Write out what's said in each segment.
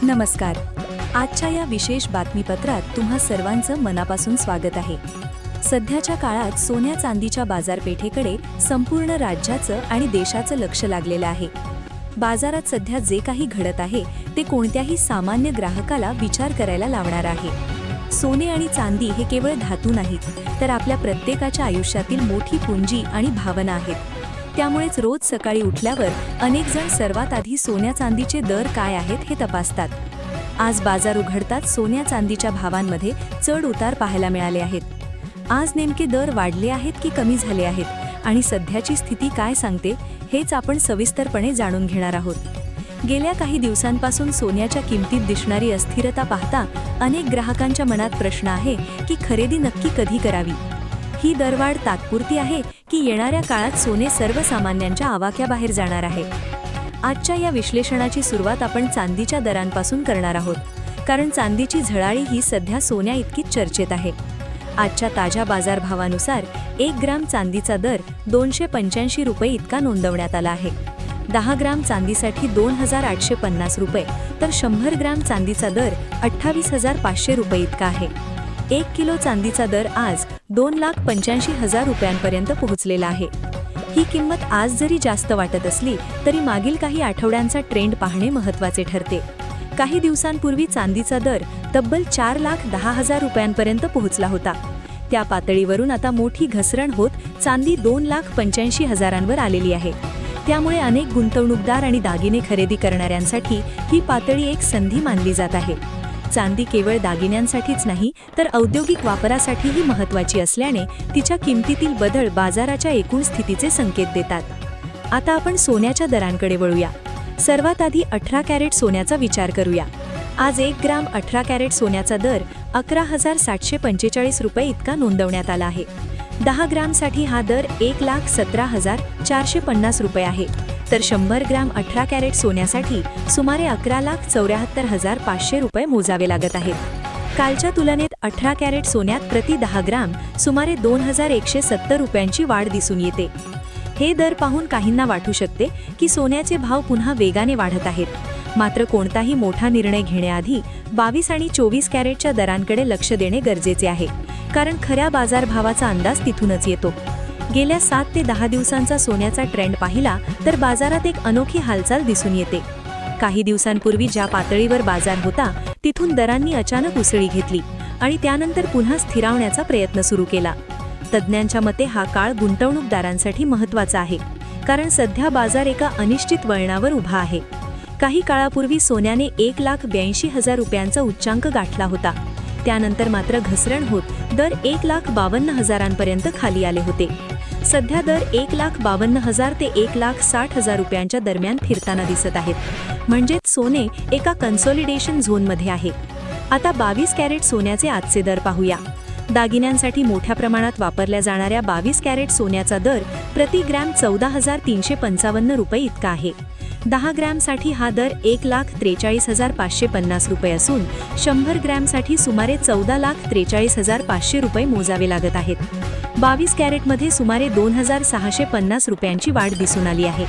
नमस्कार. आजच्या या विशेष बातमीपत्रात तुम्हा सर्वांचं मनापासून स्वागत आहे. सध्याच्या काळात सोन्या चांदीच्या बाजारपेठेकडे संपूर्ण राज्याचं आणि देशाचं लक्ष लागलेलं आहे. बाजारात सध्या जे काही घडत आहे ते कोणत्याही सामान्य ग्राहकाला विचार करायला लावणार आहे. सोने आणि चांदी हे केवळ धातू नाहीत, तर आपल्या प्रत्येकाच्या आयुष्यातील मोठी पुंजी आणि भावना आहेत. त्यामुळेच रोज सकाळी उठल्यावर अनेक जण सर्वात आधी सोन्या चांदीचे दर काय आहेत हे तपासतात. आज बाजार उघडताच सोन्या चांदीच्या भावांमध्ये चढ उतार पाहायला मिळाले आहेत. आज नेमके दर वाढले आहेत की कमी झाले आहेत आणि सध्याची स्थिती काय सांगते हेच आपण सविस्तरपणे जाणून घेणार आहोत. गेल्या काही दिवसांपासून सोन्याच्या किमतीत दिसणारी अस्थिरता पाहता अनेक ग्राहकांच्या मनात प्रश्न आहे की खरेदी नक्की कधी करावी. ही दरवाढ तात्पुरती आहे की येणाऱ्या काळात सोने सर्वसामान्यांच्या आवाक्याबाहेर जाणार आहे. आजच्या या विश्लेषणाची सुरुवात आपण चांदीच्या दरांपासून करणार आहोत, कारण चांदीची झळाळी ही सध्या सोन्या इतकीच चर्चेत आहे. आजच्या ताज्या बाजारभावानुसार 1 ग्राम चांदीचा दर 285 रुपये इतका नोंदवण्यात आला आहे. 10 ग्राम चांदीसाठी 2850 रुपये, तर 100 ग्राम चांदीचा दर 28,500 रुपये इतका आहे. 1 किलो चांदीचा दर आज 2,85,000 रुपयांपर्यंत पोहोचलेला आहे. ही किंमत आज जरी जास्त वाटत असली तरी मागील काही आठवड्यांचा ट्रेंड पाहणे महत्त्वाचे ठरते. काही दिवसांपूर्वी चांदीचा दर तब्बल 4,10,000 रुपयांपर्यंत पोहोचला होता. त्या पातळीवरून आता मोठी घसरण होत चांदी 2,85,000 आलेली आहे. त्यामुळे अनेक गुंतवणूकदार आणि दागिने खरेदी करणाऱ्यांसाठी ही पातळी एक संधी मानली जात आहे. चांदी केवळ दागिन्यांसाठीच नाही तर औद्योगिक वापरासाठीही महत्त्वाची असल्याने तिच्या किमतीतील बदल बाजाराच्या एकूण स्थितीचे संकेत देतात. आता आपण सोन्याच्या दरांकडे वळूया. सर्वात आधी 18 कॅरेट सोन्याचा विचार करूया. आज 1 ग्राम 18 कॅरेट सोन्याचा दर 11,745 रुपये इतका नोंदवण्यात आला आहे. 10 ग्रामसाठी हा दर 1,17,450 रुपये आहे, तर 100 ग्राम 18 कॅरेट सोन्यासाठी सुमारे 11,74,500 रुपये मोजावे लागत आहेत. कालच्या तुलनेत 18 कॅरेट सोन्यात प्रति 10 ग्राम सुमारे 2,170 रुपयांची वाढ दिसून येते. हे दर पाहून काहींना वाटू शकते की सोन्याचे भाव पुन्हा वेगाने वाढत आहेत. मात्र कोणताही मोठा निर्णय घेण्याआधी 22 आणि 24 कॅरेटच्या दरांकडे लक्ष देणे गरजेचे आहे, कारण खऱ्या बाजारभावाचा अंदाज तिथूनच येतो. गेल्या 7 ते 10 दिवसांचा सोन्याचा ट्रेंड पाहिला तर बाजारात एक अनोखी हालचाल दिसून येते. काही दिवसांपूर्वी ज्या पातळीवर बाजार होता तिथून दरांनी अचानक उसळी घेतली आणि त्यानंतर पुन्हा स्थिरावण्याचा प्रयत्न सुरू केला. तज्ज्ञांच्या मते हा काळ गुंतवणूकदारांसाठी महत्त्वाचा आहे, कारण सध्या बाजार एका अनिश्चित वळणावर उभा आहे. काही काळापूर्वी सोन्याने 1,82,000 रुपयांचा उच्चांक गाठला होता. त्यानंतर मात्र घसरण होत दर 1,52,000 खाली आले होते. सध्या दर 1,52,000 ते 1,60,000 रुपयांच्या दरम्यान फिरताना दिसत आहेत. म्हणजेच सोने एका कन्सॉलिडेशन झोनमध्ये आहे. आता 22 कॅरेट सोन्याचे आजचे दर पाहूया. दागिन्यांसाठी मोठ्या प्रमाणात वापरल्या जाणाऱ्या 22 कॅरेट सोन्याचा दर प्रति ग्रॅम 14,355 रुपये इतका आहे. 10 ग्रॅमसाठी हा दर 1,43,550 रुपये असून 100 ग्रॅमसाठी सुमारे 14,43,500 रुपये मोजावे लागत आहेत. 22 कॅरेटमध्ये सुमारे 2,650 रुपयांची वाढ दिसून आली आहे.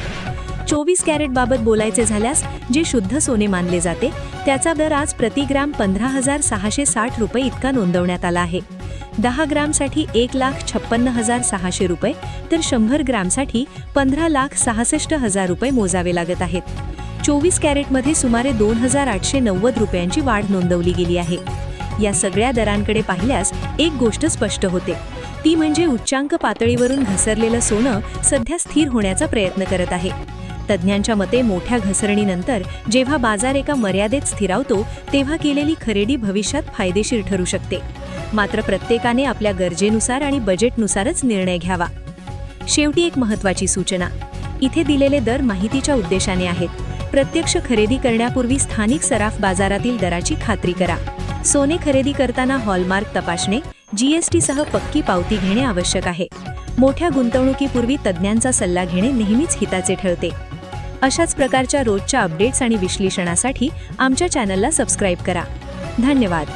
24 कॅरेट बाबत बोलायचे झाल्यास जे शुद्ध सोने मानले जाते त्याचा दर आज प्रति ग्रॅम 15,660 रुपये इतका नोंदवण्यात आला आहे. 10 ग्रामसाठी 1,56,600 रुपये, तर 100 ग्रामसाठी 15,66,000 रुपये मोजावे लागत आहेत. 24 कॅरेटमध्ये सुमारे 2,890 रुपयांची वाढ नोंदवली गेली आहे. या सगळ्या दरांकडे पाहिल्यास एक गोष्ट स्पष्ट होते, ती म्हणजे उच्चांक पातळीवरून घसरलेलं सोनं सध्या स्थिर होण्याचा प्रयत्न करत आहे. तज्ज्ञांच्या मते मोठ्या घसरणीनंतर जेव्हा बाजार एका मर्यादेत स्थिरावतो तेव्हा केलेली खरेदी भविष्यात फायदेशीर ठरू शकते. मात्र प्रत्येकाने आपल्या गरजेनुसार आणि बजेटनुसारच निर्णय घ्यावा. शेवटी एक महत्त्वाची सूचना, इथे दिलेले दर माहितीच्या उद्देशाने आहेत. प्रत्यक्ष खरेदी करण्यापूर्वी स्थानिक सराफ बाजारातील दराची खात्री करा. सोने खरेदी करताना हॉलमार्क तपासणे, GST सह पक्की पावती घेणे आवश्यक आहे. मोठ्या गुंतवणुकीपूर्वी तज्ज्ञांचा सल्ला घेणे नेहमीच हिताचे ठरते. अशाच प्रकारच्या रोजच्या अपडेट्स आणि विश्लेषणासाठी आमच्या चॅनलला सबस्क्राईब करा. धन्यवाद.